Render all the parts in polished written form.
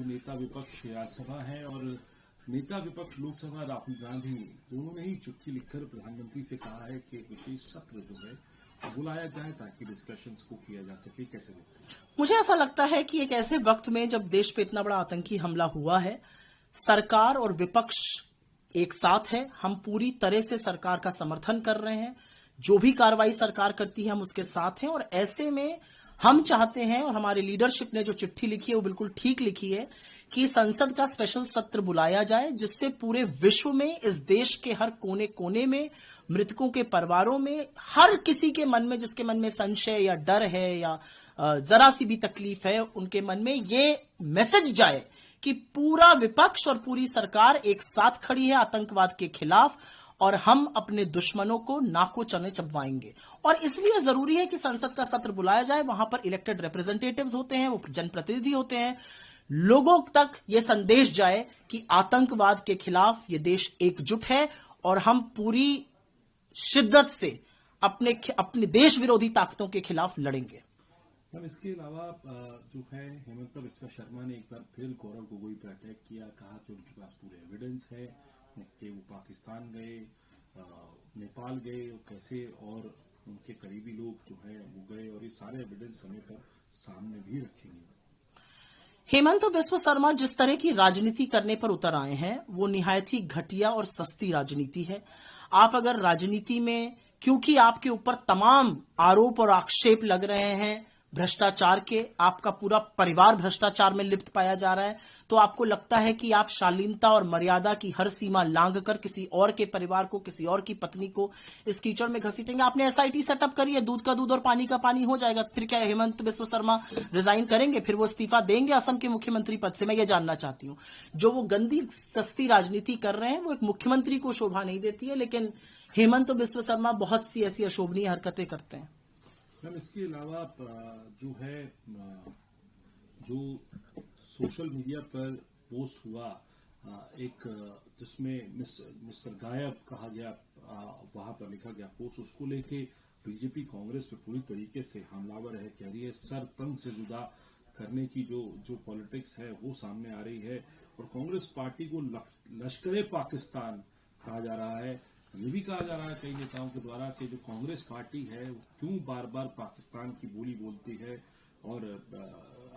जो नेता विपक्ष राज्यसभा है और नेता विपक्ष लोकसभा राहुल गांधी दोनों ने ही चिट्ठी लिखकर प्रधानमंत्री से कहा है कि विशेष सत्र जो है बुलाया जाए ताकि डिस्कशंस को किया जा सके। कैसे देखते हैं? मुझे ऐसा लगता है कि एक ऐसे वक्त में जब देश पे इतना बड़ा आतंकी हमला हुआ है, सरकार और विपक्ष एक साथ है। हम पूरी तरह से सरकार का समर्थन कर रहे हैं। जो भी कार्रवाई सरकार करती है हम उसके साथ हैं और ऐसे में हम चाहते हैं और हमारे लीडरशिप ने जो चिट्ठी लिखी है वो बिल्कुल ठीक लिखी है कि संसद का स्पेशल सत्र बुलाया जाए, जिससे पूरे विश्व में, इस देश के हर कोने कोने में, मृतकों के परिवारों में, हर किसी के मन में जिसके मन में संशय या डर है या जरा सी भी तकलीफ है, उनके मन में ये मैसेज जाए कि पूरा विपक्ष और पूरी सरकार एक साथ खड़ी है आतंकवाद के खिलाफ और हम अपने दुश्मनों को नाको चने चबवाएंगे। और इसलिए जरूरी है कि संसद का सत्र बुलाया जाए। वहां पर इलेक्टेड रिप्रेजेंटेटिव्स होते हैं, वो जनप्रतिनिधि होते हैं। लोगों तक ये संदेश जाए कि आतंकवाद के खिलाफ ये देश एकजुट है और हम पूरी शिद्दत से अपने देश विरोधी ताकतों के खिलाफ लड़ेंगे। अब इसके अलावा जो है हेमंत बिस्वा शर्मा ने एक बार फिर गौरव गोगोई पर अटैक किया, कहा कि उनके पास पूरे एविडेंस है कि वो पाकिस्तान गए, नेपाल गए कैसे और उनके करीबी लोग जो है वो गए और ये सारे एविडेंस समय पर सामने भी रखेंगे। हेमंत बिस्वा शर्मा जिस तरह की राजनीति करने पर उतर आए हैं वो निहायत ही घटिया और सस्ती राजनीति है। आप अगर राजनीति में, क्योंकि आपके ऊपर तमाम आरोप और आक्षेप लग रहे हैं भ्रष्टाचार के, आपका पूरा परिवार भ्रष्टाचार में लिप्त पाया जा रहा है, तो आपको लगता है कि आप शालीनता और मर्यादा की हर सीमा लांघकर किसी और के परिवार को, किसी और की पत्नी को इस कीचड़ में घसीटेंगे। आपने एसआईटी सेटअप करी है, दूध का दूध और पानी का पानी हो जाएगा। फिर क्या हेमंत बिस्वा शर्मा रिजाइन करेंगे? फिर वो इस्तीफा देंगे असम के मुख्यमंत्री पद से? मैं ये जानना चाहती हूँ। जो वो गंदी सस्ती राजनीति कर रहे हैं वो एक मुख्यमंत्री को शोभा नहीं देती है, लेकिन हेमंत बिस्वा शर्मा बहुत सी ऐसी अशोभनीय हरकतें करते हैं। मैम, इसके अलावा जो है जो सोशल मीडिया पर पोस्ट हुआ एक जिसमें मिस्टर गायब कहा गया, वहां पर लिखा गया पोस्ट, उसको लेके बीजेपी कांग्रेस पे पूरी तरीके से हमलावर है, कह रही है सर तन से जुदा करने की जो पॉलिटिक्स है वो सामने आ रही है और कांग्रेस पार्टी को लश्कर पाकिस्तान कहा जा रहा है। ये भी कहा जा रहा है कई नेताओं के द्वारा कि जो कांग्रेस पार्टी है वो क्यों बार बार पाकिस्तान की बोली बोलती है और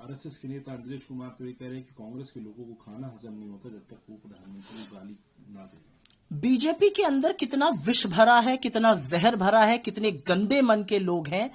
आरएसएस के नेता अंजलेश कुमार तो ये कह रहे हैं कि कांग्रेस के लोगों को खाना हजम नहीं होता जब तक वो प्रधानमंत्री को गाली ना दे। बीजेपी के अंदर कितना विष भरा है, कितना जहर भरा है, कितने गंदे मन के लोग हैं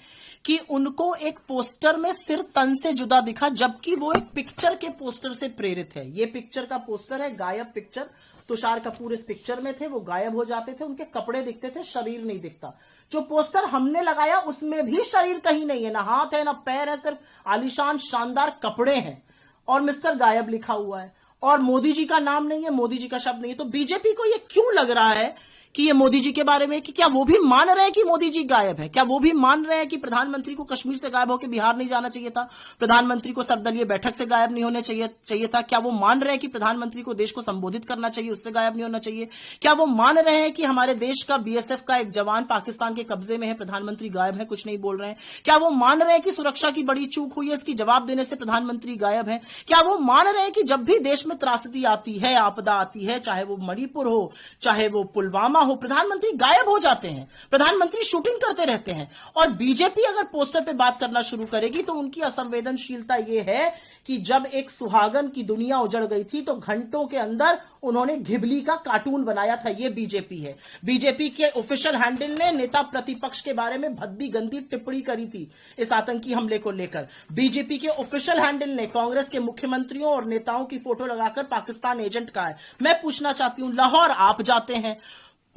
कि उनको एक पोस्टर में सिर तन से जुदा दिखा, जबकि वो एक पिक्चर के पोस्टर से प्रेरित है। ये पिक्चर का पोस्टर है, गायब पिक्चर। तुषार कपूर इस पिक्चर में थे, वो गायब हो जाते थे, उनके कपड़े दिखते थे, शरीर नहीं दिखता। जो पोस्टर हमने लगाया उसमें भी शरीर कहीं नहीं है, ना हाथ है ना पैर है, सिर्फ आलीशान शानदार कपड़े हैं और मिस्टर गायब लिखा हुआ है और मोदी जी का नाम नहीं है, मोदी जी का शब्द नहीं है। तो बीजेपी को यह क्यों लग रहा है कि ये मोदी जी के बारे में, कि क्या वो भी मान रहे हैं कि मोदी जी गायब है? क्या वो भी मान रहे हैं कि प्रधानमंत्री को कश्मीर से गायब होकर बिहार नहीं जाना चाहिए था? प्रधानमंत्री को सर्वदलीय बैठक से गायब नहीं होने चाहिए था? क्या वो मान रहे हैं कि प्रधानमंत्री को देश को संबोधित करना चाहिए, उससे गायब नहीं होना चाहिए? क्या वो मान रहे हैं कि हमारे देश का बीएसएफ का एक जवान पाकिस्तान के कब्जे में है, प्रधानमंत्री गायब है, कुछ नहीं बोल रहे हैं? क्या वो मान रहे हैं कि सुरक्षा की बड़ी चूक हुई है, इसकी जवाब देने से प्रधानमंत्री गायब है? क्या वो मान रहे हैं कि जब भी देश में त्रासदी आती है, आपदा आती है, चाहे वो मणिपुर हो, चाहे वो पुलवामा हो, प्रधानमंत्री गायब हो जाते हैं, प्रधानमंत्री शूटिंग करते रहते हैं? और बीजेपी अगर पोस्टर पे बात करना शुरू करेगी तो उनकी असंवेदनशीलता यह है कि जब एक सुहागन की दुनिया उजड़ गई थी तो घंटों के अंदर उन्होंने घिबली का कार्टून बनाया था। यह बीजेपी है। बीजेपी के ऑफिशियल हैंडल ने नेता प्रतिपक्ष के बारे में भद्दी गंदी टिप्पणी करी थी इस आतंकी हमले को लेकर। बीजेपी के ऑफिशियल हैंडल ने कांग्रेस के मुख्यमंत्रियों और नेताओं की फोटो लगाकर पाकिस्तान एजेंट कहा है। मैं पूछना चाहती हूं, लाहौर आप जाते हैं,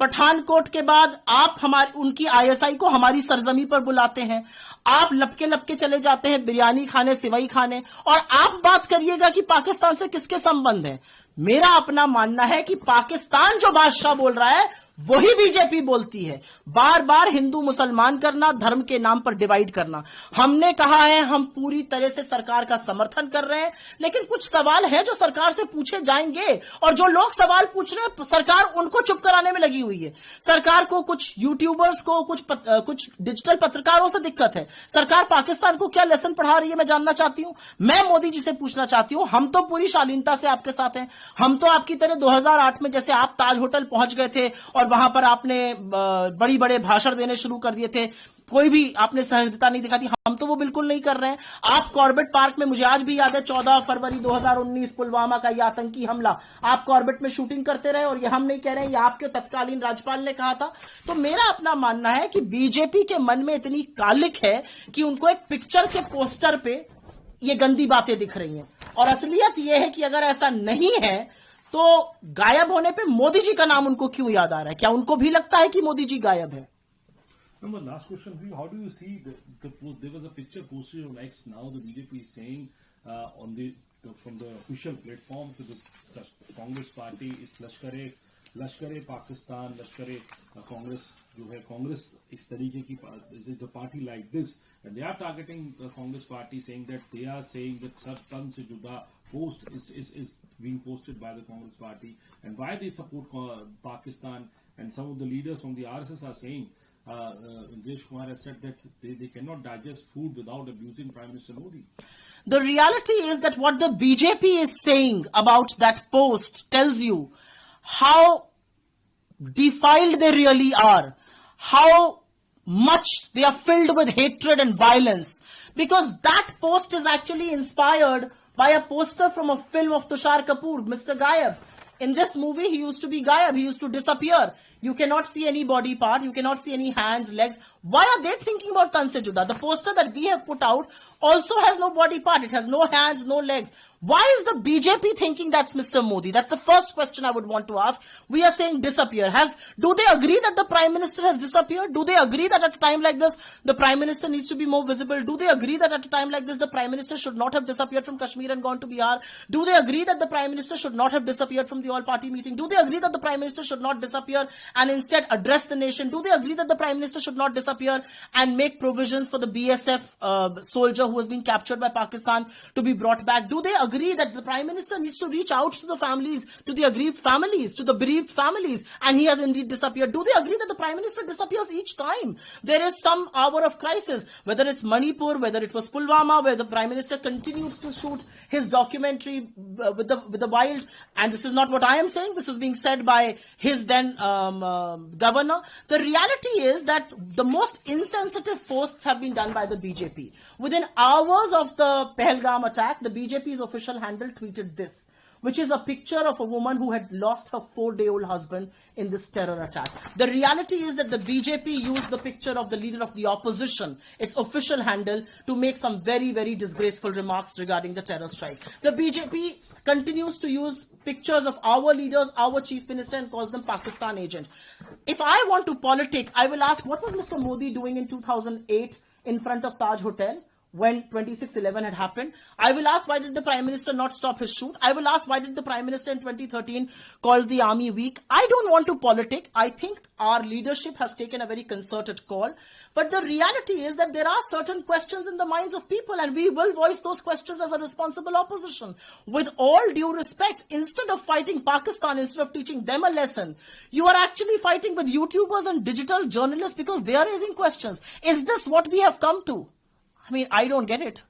पठानकोट के बाद आप उनकी आईएसआई को हमारी सरजमी पर बुलाते हैं, आप लपके लपके चले जाते हैं बिरयानी खाने, सिवई खाने, और आप बात करिएगा कि पाकिस्तान से किसके संबंध हैं। मेरा अपना मानना है कि पाकिस्तान जो बादशाह बोल रहा है वही बीजेपी बोलती है। बार बार हिंदू मुसलमान करना, धर्म के नाम पर डिवाइड करना। हमने कहा है हम पूरी तरह से सरकार का समर्थन कर रहे हैं, लेकिन कुछ सवाल है जो सरकार से पूछे जाएंगे, और जो लोग सवाल पूछ रहे हैं सरकार उनको चुप कराने में लगी हुई है। सरकार को कुछ यूट्यूबर्स को, कुछ डिजिटल पत्रकारों से दिक्कत है। सरकार पाकिस्तान को क्या लेसन पढ़ा रही है, मैं जानना चाहती हूं। मैं मोदी जी से पूछना चाहती हूं, हम तो पूरी शालीनता से आपके साथ हैं। हम तो आपकी तरह 2008 में जैसे आप ताज होटल पहुंच गए थे और वहां पर आपने बड़ी बड़े भाषण देने शुरू कर दिए थे, कोई भी आपने सहृदयता नहीं दिखाती, हम तो वो बिल्कुल नहीं कर रहे हैं। आप कॉर्बेट पार्क में, मुझे आज भी याद है 14 फरवरी 2019 पुलवामा का यह आतंकी हमला, आप कॉर्बेट में शूटिंग करते रहे, और ये हम नहीं कह रहे हैं, ये आपके तत्कालीन राज्यपाल ने कहा था। तो मेरा अपना मानना है कि बीजेपी के मन में इतनी कालिक है कि उनको एक पिक्चर के पोस्टर पे ये गंदी बातें दिख रही हैं, और असलियत यह है कि अगर ऐसा नहीं है तो गायब होने पे मोदी जी का नाम उनको क्यों याद आ रहा है? क्या उनको भी लगता है कि मोदी जी गायब है? Number last question for you. How do you see there was a picture posted on X now the BJP is saying on from the official platform to the Congress party is लश्कर पाकिस्तान, लश्कर कांग्रेस जो है, कांग्रेस इस तरीके की is a party like this and they are targeting the Congress party saying that they are saying that सब तन से जुदा post is being posted by the Congress party and why they support Pakistan, and some of the leaders from the RSS are saying Indiresh Kumar has said that they cannot digest food without abusing Prime Minister Modi. The reality is that what the BJP is saying about that post tells you how defiled they really are, how much they are filled with hatred and violence, because that post is actually inspired by a poster from a film of Tushar Kapoor, Mr. Gayab. In this movie, he used to be Gayab. He used to disappear. You cannot see any body part. You cannot see any hands, legs. Why are they thinking about Tan Se Juda? The poster that we have put out also has no body part. It has no hands, no legs. Why is the BJP thinking that's Mr. Modi? That's the first question I would want to ask. We are saying disappear. Do they agree that the Prime Minister has disappeared? Do they agree that at a time like this, the Prime Minister needs to be more visible? Do they agree that at a time like this, the Prime Minister should not have disappeared from Kashmir and gone to Bihar? Do they agree that the Prime Minister should not have disappeared from the all-party meeting? Do they agree that the Prime Minister should not disappear and instead address the nation? Do they agree that the Prime Minister should not disappear and make provisions for the BSF soldier who has been captured by Pakistan to be brought back? Do they agree that the Prime Minister needs to reach out to the families, to the aggrieved families, to the bereaved families, and he has indeed disappeared? Do they agree that the Prime Minister disappears each time there is some hour of crisis, whether it's Manipur, whether it was Pulwama, where the Prime Minister continues to shoot his documentary with the wild? And this is not what I am saying, this is being said by his then governor. The reality is that the most insensitive posts have been done by the BJP. Within hours of the Pahalgam attack, the BJP's official handle tweeted this, which is a picture of a woman who had lost her 4-day-old husband in this terror attack. The reality is that the BJP used the picture of the leader of the opposition, its official handle, to make some very, very disgraceful remarks regarding the terror strike. The BJP continues to use pictures of our leaders, our chief minister, and calls them Pakistan agent. If I want to politic, I will ask, what was Mr. Modi doing in 2008 in front of Taj Hotel when 26/11 had happened? I will ask, why did the Prime Minister not stop his shoot? I will ask, why did the Prime Minister in 2013 call the army weak? I don't want to politic. I think our leadership has taken a very concerted call. But the reality is that there are certain questions in the minds of people, and we will voice those questions as a responsible opposition. With all due respect, instead of fighting Pakistan, instead of teaching them a lesson, you are actually fighting with YouTubers and digital journalists because they are raising questions. Is this what we have come to? I mean, I don't get it.